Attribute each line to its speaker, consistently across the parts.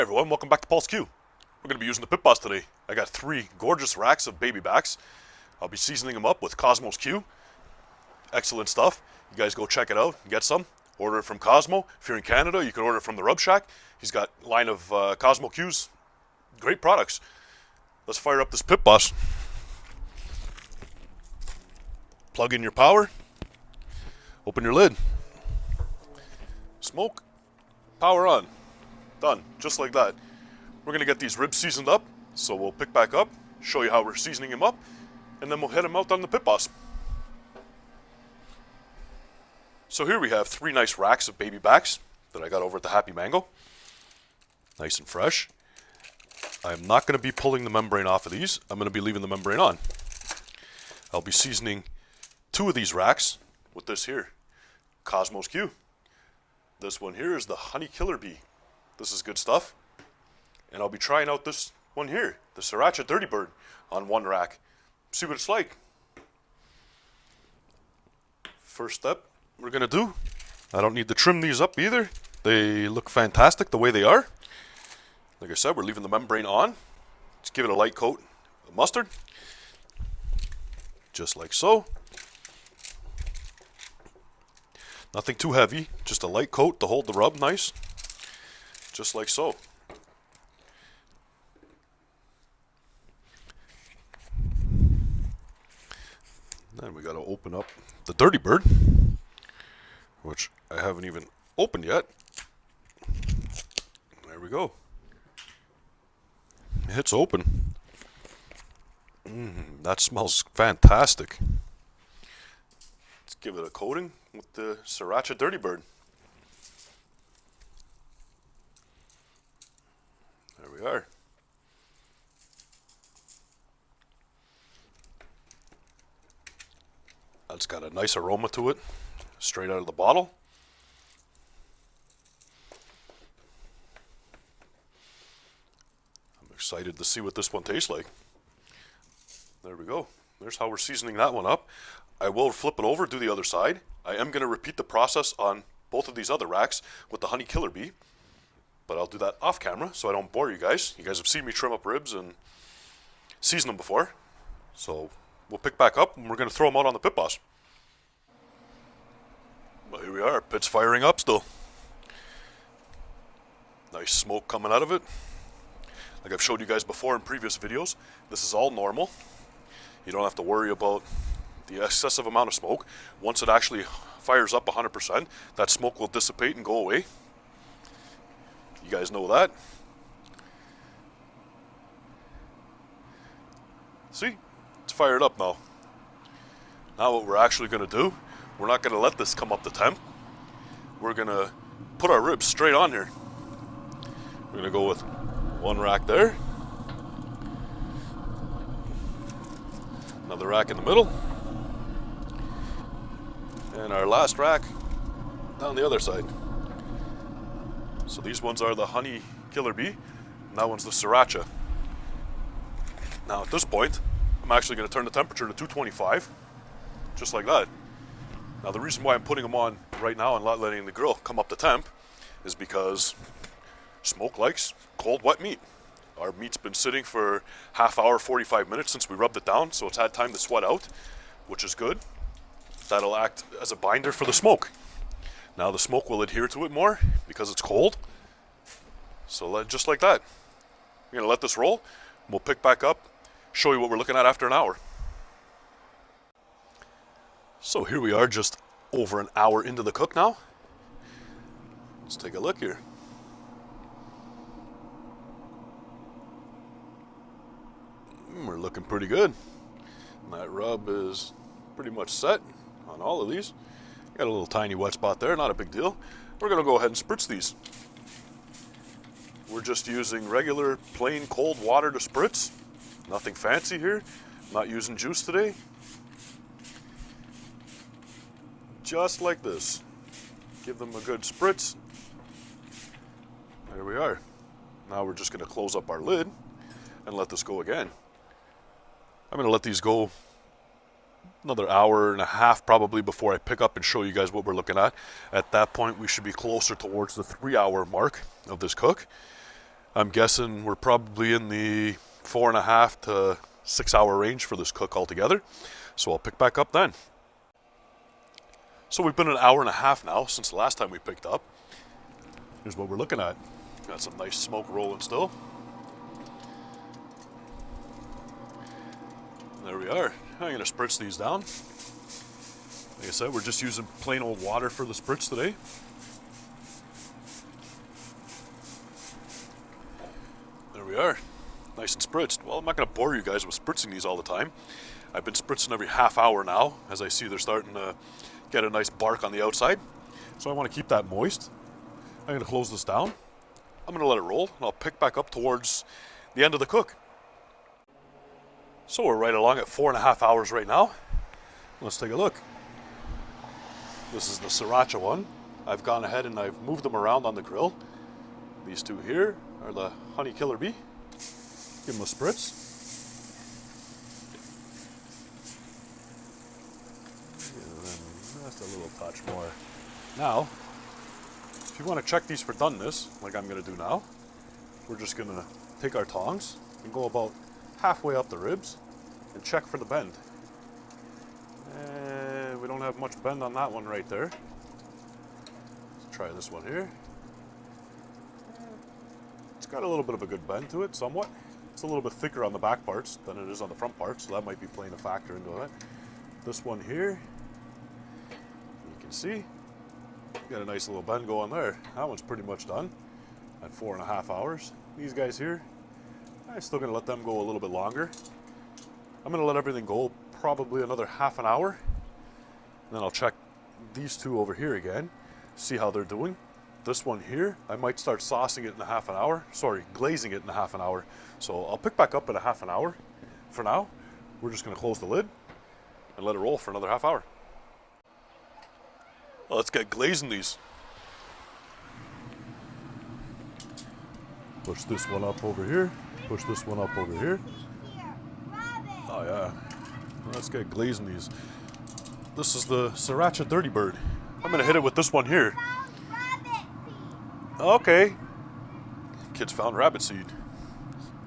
Speaker 1: Everyone, welcome back to Paul's Q. We're going to be using the pit boss today. I got 3 gorgeous racks of baby backs. I'll be seasoning them up with Kosmo's Q. Excellent stuff. You guys go check it out, get some. Order it from Kosmo. If you're in Canada, you can order it from the Rub Shack. He's got a line of Kosmo Qs. Great products. Let's fire up this pit boss. Plug in your power. Open your lid. Smoke. Power on. Done, just like that. We're gonna get these ribs seasoned up, so we'll pick back up, show you how we're seasoning them up, and then we'll head them out on the pit boss. So here we have 3 nice racks of baby backs that I got over at the Happy Mango. Nice and fresh. I'm not gonna be pulling the membrane off of these. I'm gonna be leaving the membrane on. I'll be seasoning 2 of these racks with this here, Kosmo's Q. This one here is the Honey Killer Bee. This is good stuff. And I'll be trying out this one here, the Sriracha Dirty Bird, on one rack. See what it's like. First step we're gonna do, I don't need to trim these up either. They look fantastic the way they are. Like I said, we're leaving the membrane on. Let's give it a light coat of mustard. Just like so. Nothing too heavy, just a light coat to hold the rub nice. Just like so. Then we got to open up the Dirty Bird, which I haven't even opened yet. There we go. It's open. That smells fantastic. Let's give it a coating with the Sriracha Dirty Bird. There we are. That's got a nice aroma to it, straight out of the bottle. I'm excited to see what this one tastes like. There we go. There's how we're seasoning that one up. I will flip it over, do the other side. I am going to repeat the process on both of these other racks with the Honey Killer Bee. But I'll do that off camera so I don't bore you guys. You guys have seen me trim up ribs and season them before. So we'll pick back up and we're going to throw them out on the pit boss. Well, here we are. Pit's firing up still. Nice smoke coming out of it. Like I've showed you guys before in previous videos, this is all normal. You don't have to worry about the excessive amount of smoke. Once it actually fires up 100%, that smoke will dissipate and go away. You guys know that. See? It's fired up now. Now what we're actually going to do, we're not going to let this come up to temp. We're going to put our ribs straight on here. We're going to go with one rack there. Another rack in the middle. And our last rack down the other side. So these ones are the Honey Killer Bee, and that one's the Sriracha. Now at this point, I'm actually going to turn the temperature to 225, just like that. Now the reason why I'm putting them on right now and not letting the grill come up to temp is because smoke likes cold, wet meat. Our meat's been sitting for half hour, 45 minutes since we rubbed it down, so it's had time to sweat out, which is good. That'll act as a binder for the smoke. Now the smoke will adhere to it more because it's cold. So just like that. We're going to let this roll. We'll pick back up, show you what we're looking at after an hour. So here we are just over an hour into the cook now. Let's take a look here. We're looking pretty good. And that rub is pretty much set on all of these. Got a little tiny wet spot there, not a big deal. We're going to go ahead and spritz these. We're just using regular, plain, cold water to spritz. Nothing fancy here. Not using juice today. Just like this. Give them a good spritz. There we are. Now we're just going to close up our lid and let this go again. I'm going to let these go another hour and a half probably before I pick up and show you guys what we're looking at. At that point, we should be closer towards the 3-hour mark of this cook. I'm guessing we're probably in the 4.5 to 6 hour range for this cook altogether. So I'll pick back up then. So we've been an hour and a half now since the last time we picked up. Here's what we're looking at. Got some nice smoke rolling still. There we are. I'm going to spritz these down. Like I said, we're just using plain old water for the spritz today. There we are. Nice and spritzed. Well, I'm not going to bore you guys with spritzing these all the time. I've been spritzing every half hour now, as I see they're starting to get a nice bark on the outside. So I want to keep that moist. I'm going to close this down. I'm going to let it roll, and I'll pick back up towards the end of the cook. So we're right along at 4.5 hours right now. Let's take a look. This is the sriracha one. I've gone ahead and I've moved them around on the grill. These two here are the honey killer bee. Give them a spritz. And then just a little touch more. Now, if you want to check these for doneness, like I'm going to do now, we're just going to take our tongs and go about halfway up the ribs and check for the bend. And we don't have much bend on that one right there. Let's try this one here. It's got a little bit of a good bend to it, somewhat. It's a little bit thicker on the back parts than it is on the front parts, so that might be playing a factor into it. This one here, you can see, got a nice little bend going there. That one's pretty much done at 4.5 hours. These guys here, I'm still going to let them go a little bit longer. I'm going to let everything go probably another half an hour. And then I'll check these two over here again, see how they're doing. This one here, I might start saucing it in a half an hour. Sorry, glazing it in a half an hour. So I'll pick back up in a half an hour. For now, we're just going to close the lid and let it roll for another half hour. Well, let's get glazing these. Push this one up over here. Push this one up over here. Oh yeah. Let's get glazing these. This is the sriracha Dirty Bird. I'm going to hit it with this one here. Okay. Kids found rabbit seed.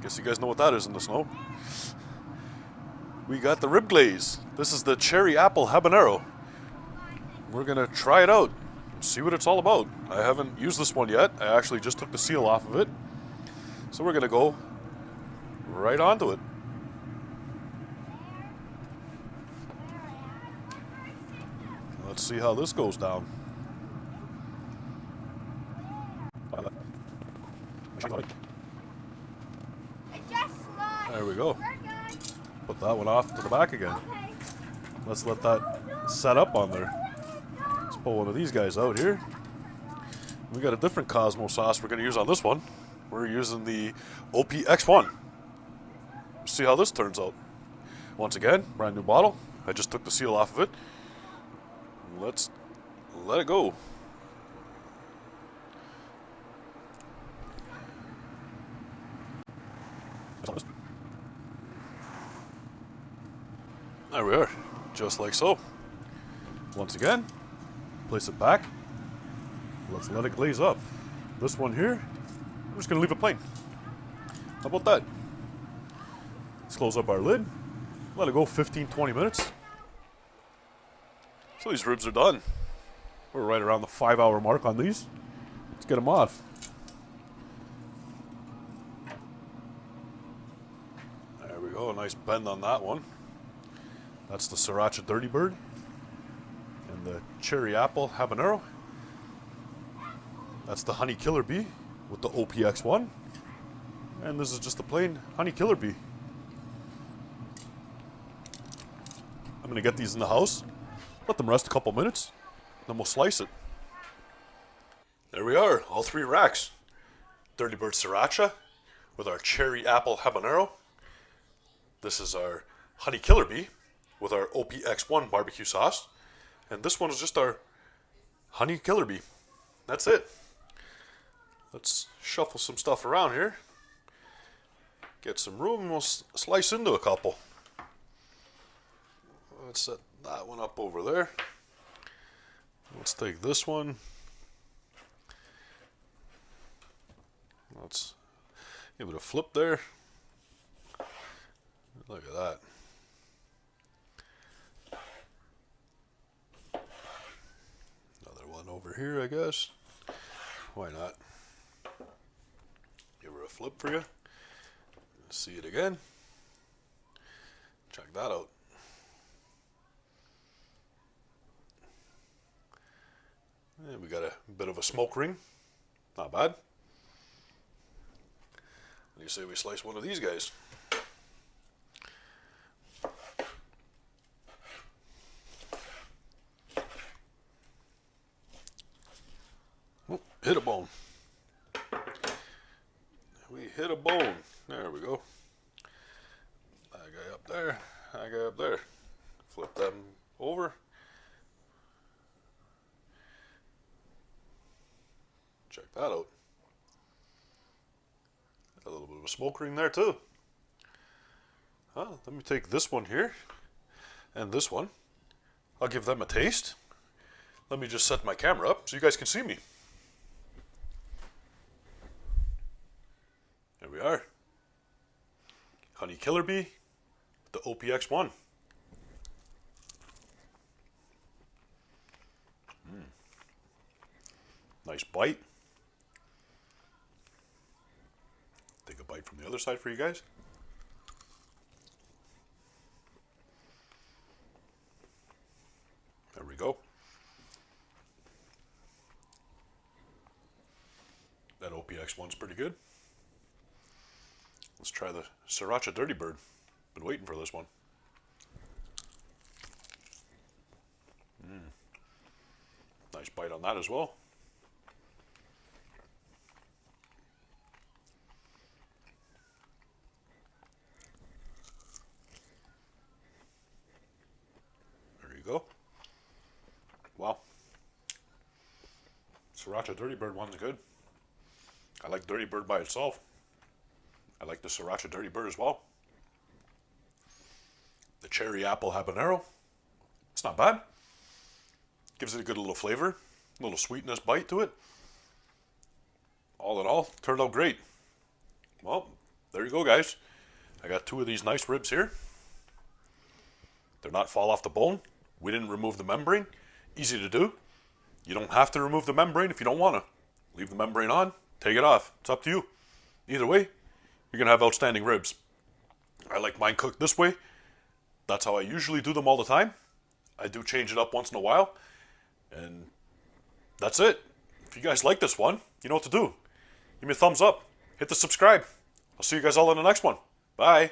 Speaker 1: Guess you guys know what that is in the snow. We got the rib glaze. This is the cherry apple habanero. We're going to try it out. See what it's all about. I haven't used this one yet. I actually just took the seal off of it. So we're going to go right onto it. Let's see how this goes down. There we go. Put that one off to the back again. Let's let that set up on there. Let's pull one of these guys out here. We got a different Kosmo sauce we're going to use on this one. We're using the OPX1. See how this turns out. Once again, brand new bottle. I just took the seal off of it. Let's let it go. There we are, just like so. Once again, place it back. Let's let it glaze up. This one here, I'm just going to leave it plain. How about that? Let's close up our lid. Let it go 15-20 minutes. So these ribs are done. We're right around the 5-hour mark on these. Let's get them off. There we go, a nice bend on that one. That's the sriracha Dirty Bird and the cherry apple habanero. That's the honey killer bee with the OPX1. And this is just the plain honey killer bee. I'm going to get these in the house, let them rest a couple minutes, then we'll slice it. There we are, all 3 racks. Dirty Bird sriracha with our cherry apple habanero. This is our honey killer bee with our OPX1 barbecue sauce. And this one is just our honey killer bee. That's it. Let's shuffle some stuff around here. Get some room and we'll slice into a couple. Let's set that one up over there. Let's take this one. Let's Give it a flip there. Look at that. Another one over here, I guess. Why not? Give her a flip for you. See it again. Check that out. And we got a bit of a smoke ring. Not bad. What do you say we slice one of these guys? Oh, hit a bone. We hit a bone. There we go. That guy up there. That guy up there. Flip them over. Check that out. A little bit of a smoke ring there too. Let me take this one here and this one. I'll give them a taste. Let me just set my camera up so you guys can see me. There we are. Honey Killer Bee, the OPX1. Nice bite. Take a bite from the other side for you guys. There we go. That OPX1's pretty good. Let's try the Sriracha Dirty Bird. Been waiting for this one. Nice bite on that as well. There you go. Wow. Sriracha Dirty Bird one's good. I like Dirty Bird by itself. I like the Sriracha Dirty Bird as well. The cherry apple habanero. It's not bad. Gives it a good little flavor. A little sweetness bite to it. All in all, turned out great. Well, there you go, guys. I got two of these nice ribs here. They're not fall off the bone. We didn't remove the membrane. Easy to do. You don't have to remove the membrane if you don't want to. Leave the membrane on, take it off. It's up to you. Either way, you're going to have outstanding ribs. I like mine cooked this way. That's how I usually do them all the time. I do change it up once in a while. And that's it. If you guys like this one, you know what to do. Give me a thumbs up. Hit the subscribe. I'll see you guys all in the next one. Bye.